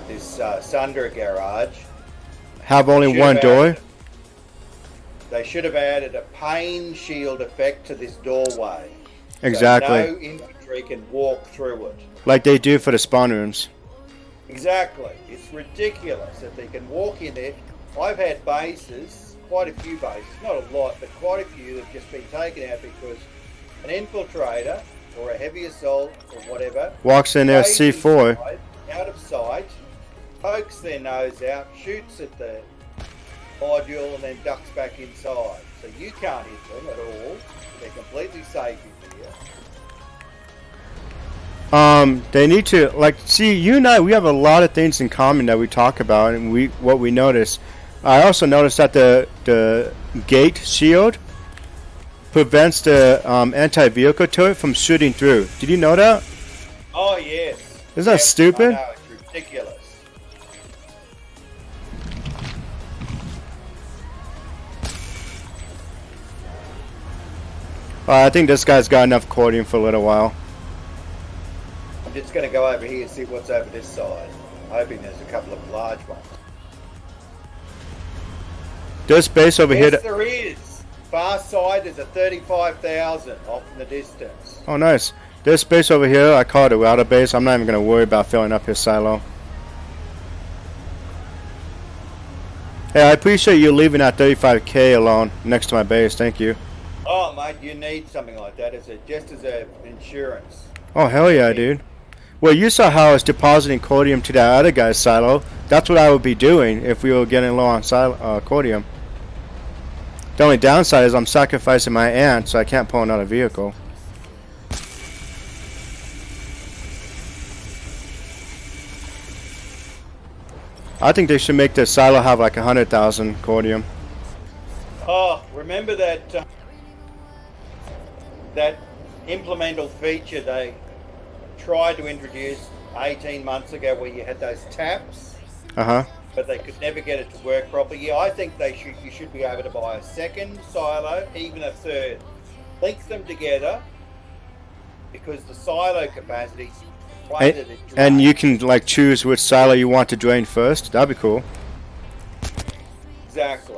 this sunderer garage. Have only one door? They should have added a pain shield effect to this doorway. Exactly. So no infantry can walk through it. Like they do for the spawn rooms. Exactly. It's ridiculous that they can walk in there. I've had bases, quite a few bases, not a lot, but quite a few that have just been taken out because an infiltrator or a heavy assault or whatever walks in there C4 out of sight, pokes their nose out, shoots at the module and then ducks back inside. So you can't hit them at all. They're completely safe in here. They need to, like, see, you and I, we have a lot of things in common that we talk about and what we notice. I also noticed that the gate shield prevents the anti-vehicle turret from shooting through. Did you know that? Oh, yes. Isn't that stupid? I know, it's ridiculous. I think this guy's got enough cordium for a little while. I'm just going to go over here and see what's over this side. Hoping there's a couple of large ones. There's space over here. Yes, there is. Far side is a 35,000 off in the distance. Oh, nice. There's space over here. I call it a router base. I'm not even going to worry about filling up his silo. Hey, I appreciate you leaving that 35K alone next to my base. Thank you. Oh, mate, you need something like that just as a insurance. Oh, hell yeah, dude. Well, you saw how I was depositing cordium to that other guy's silo. That's what I would be doing if we were getting low on cordium. The only downside is I'm sacrificing my ant, so I can't pull another vehicle. I think they should make the silo have like 100,000 cordium. Oh, remember that that implemental feature they tried to introduce 18 months ago where you had those taps? Uh-huh. But they could never get it to work properly. Yeah, I think you should be able to buy a second silo, even a third. Link them together because the silo capacity. And you can like choose which silo you want to drain first. That'd be cool. Exactly.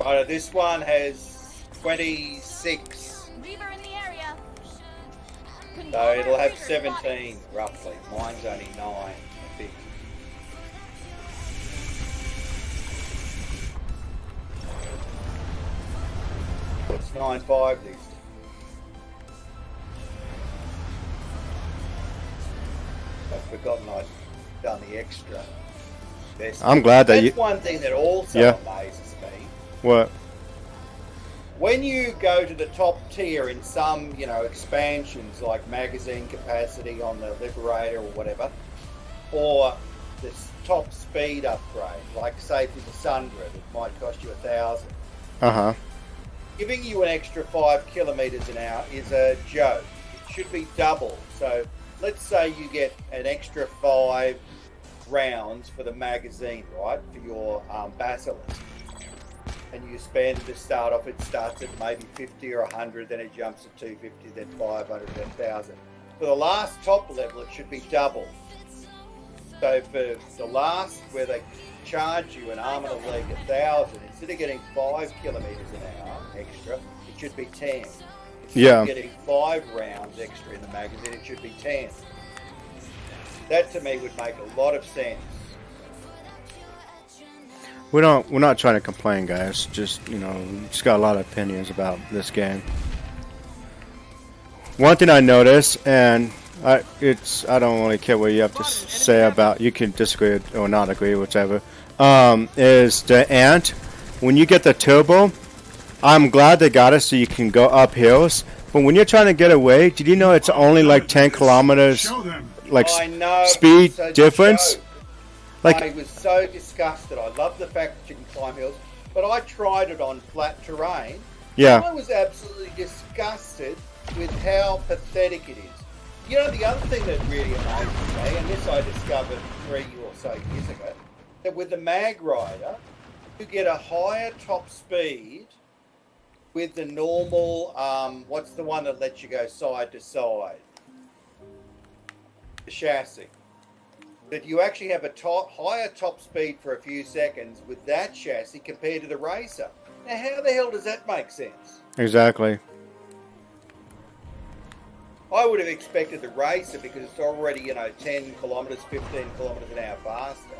Right, this one has 26. Reaver in the area. So it'll have 17 roughly. Mine's only 9, I think. It's 9.5 this. I've forgotten I'd done the extra. I'm glad that That's one thing that also amazes me. What? When you go to the top tier in some, expansions like magazine capacity on the Liberator or whatever, or this top speed upgrade, like say for the Sunderer, that might cost you 1,000. Uh-huh. Giving you an extra 5 kilometers an hour is a joke. It should be double. So let's say you get an extra 5 rounds for the magazine, right, for your Basilisk. And you spend to start off, it starts at maybe 50 or 100, then it jumps to 250, then 500, then 1,000. For the last top level, it should be double. So for the last, where they charge you an arm and a leg 1,000, instead of getting 5 kilometers an hour extra, it should be 10. Instead of getting 5 rounds extra in the magazine, it should be 10. That to me would make a lot of sense. We're not trying to complain, guys. Just just got a lot of opinions about this game. One thing I noticed, and I don't really care what you have to say about. You can disagree or not agree, whichever. Is the ant when you get the turbo? I'm glad they got it so you can go up hills. But when you're trying to get away, did you know it's only like 10 kilometers, like speed difference? Like, I was so disgusted. I love the fact that you can climb hills, but I tried it on flat terrain. Yeah. And I was absolutely disgusted with how pathetic it is. The other thing that really amazes me, and this I discovered 3 or so years ago, that with the Mag Rider, You get a higher top speed with the normal, what's the one that lets you go side to side? The chassis. That you actually have a higher top speed for a few seconds with that chassis compared to the racer. Now, how the hell does that make sense? Exactly. I would have expected the racer, because it's already, 10 kilometres, 15 kilometres an hour faster,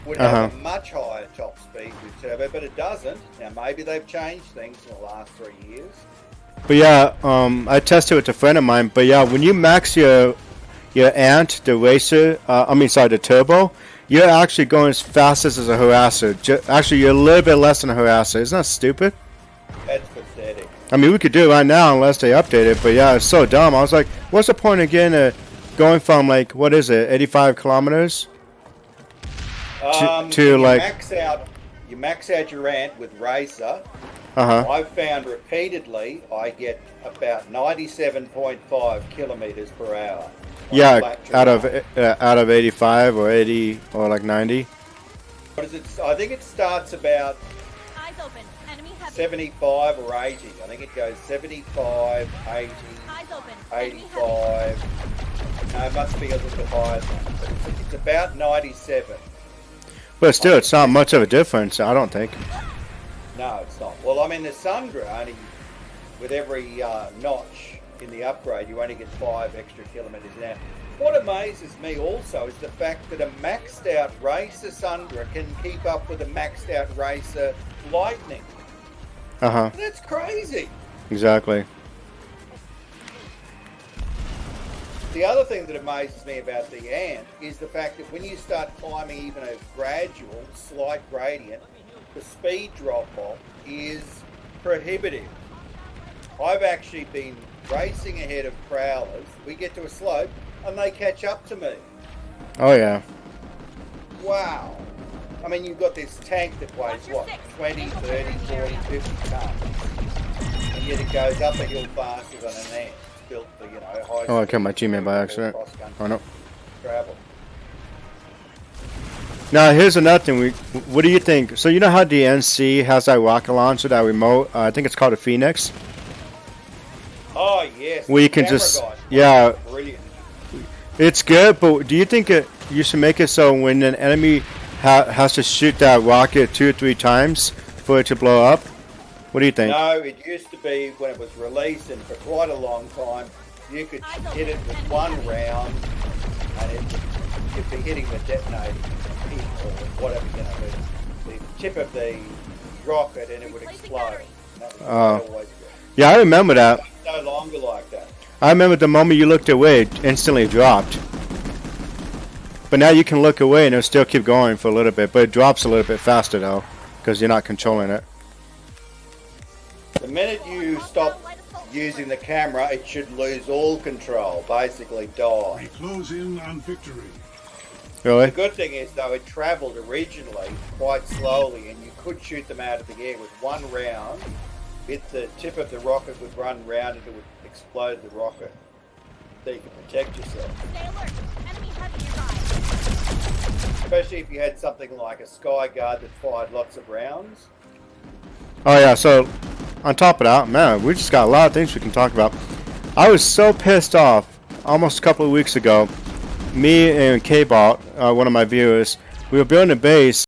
would have a much higher top speed with turbo, but it doesn't. Now, maybe they've changed things in the last 3 years. But yeah, I tested with a friend of mine. But yeah, when you max your Ant, the racer, the turbo, you're actually going as fast as a harasser. Actually, you're a little bit less than a harasser. Isn't that stupid? That's pathetic. I mean, we could do it right now unless they update it. But yeah, it's so dumb. I was like, what's the point again going from, like, what is it, 85 kilometers? To like... You max out your Ant with racer. I've found repeatedly I get about 97.5 kilometers per hour. Yeah, out of 85 or 80 or like 90. What is it? I think it starts about 75 or 80. I think it goes 75, 80, 85. No, it must be a little bit higher than that. But it's about 97. But still, it's not much of a difference, I don't think. No, it's not. Well, I mean, the sunderer only, with every notch in the upgrade, you only get 5 extra kilometres an hour. What amazes me also is the fact that a maxed out racer sunderer can keep up with a maxed out racer lightning. That's crazy. Exactly. The other thing that amazes me about the Ant is the fact that when you start climbing even a gradual, slight gradient, the speed drop-off is prohibitive. I've actually been racing ahead of prowlers. We get to a slope and they catch up to me. Oh, yeah. Wow. I mean, you've got this tank that weighs, what, 20, 30, 40, 50 tons. And yet it goes up a hill faster than an Ant. It's built for, high... Oh, I killed my teammate by accident. Oh, no. Travel. Now, here's another thing. What do you think? So, you know how the NC has that rocket launcher, that remote? I think it's called a Phoenix. Oh, yes. Where you can just... Yeah. Brilliant. It's good, but do you think you should make it so when an enemy has to shoot that rocket 2 or 3 times for it to blow up? What do you think? No, it used to be when it was released, and for quite a long time, you could hit it with one round, and you'd be hitting the detonating peak or whatever, the tip of the rocket, and it would explode. That was always good. Yeah, I remember that. It's no longer like that. I remember the moment you looked away, it instantly dropped. But now you can look away and it'll still keep going for a little bit, but it drops a little bit faster though, because you're not controlling it. The minute you stop using the camera, it should lose all control, basically die. We close in on victory. Really? The good thing is, though, it travelled originally quite slowly, and you could shoot them out of the air with one round. The tip of the rocket would run round and it would explode the rocket. So you can protect yourself. Stay alert. Enemy heavy nearby. Especially if you had something like a Sky Guard that fired lots of rounds. Oh yeah, so on top of that, man, we just got a lot of things we can talk about. I was so pissed off almost a couple of weeks ago. Me and K-Bot, one of my viewers, we were building a base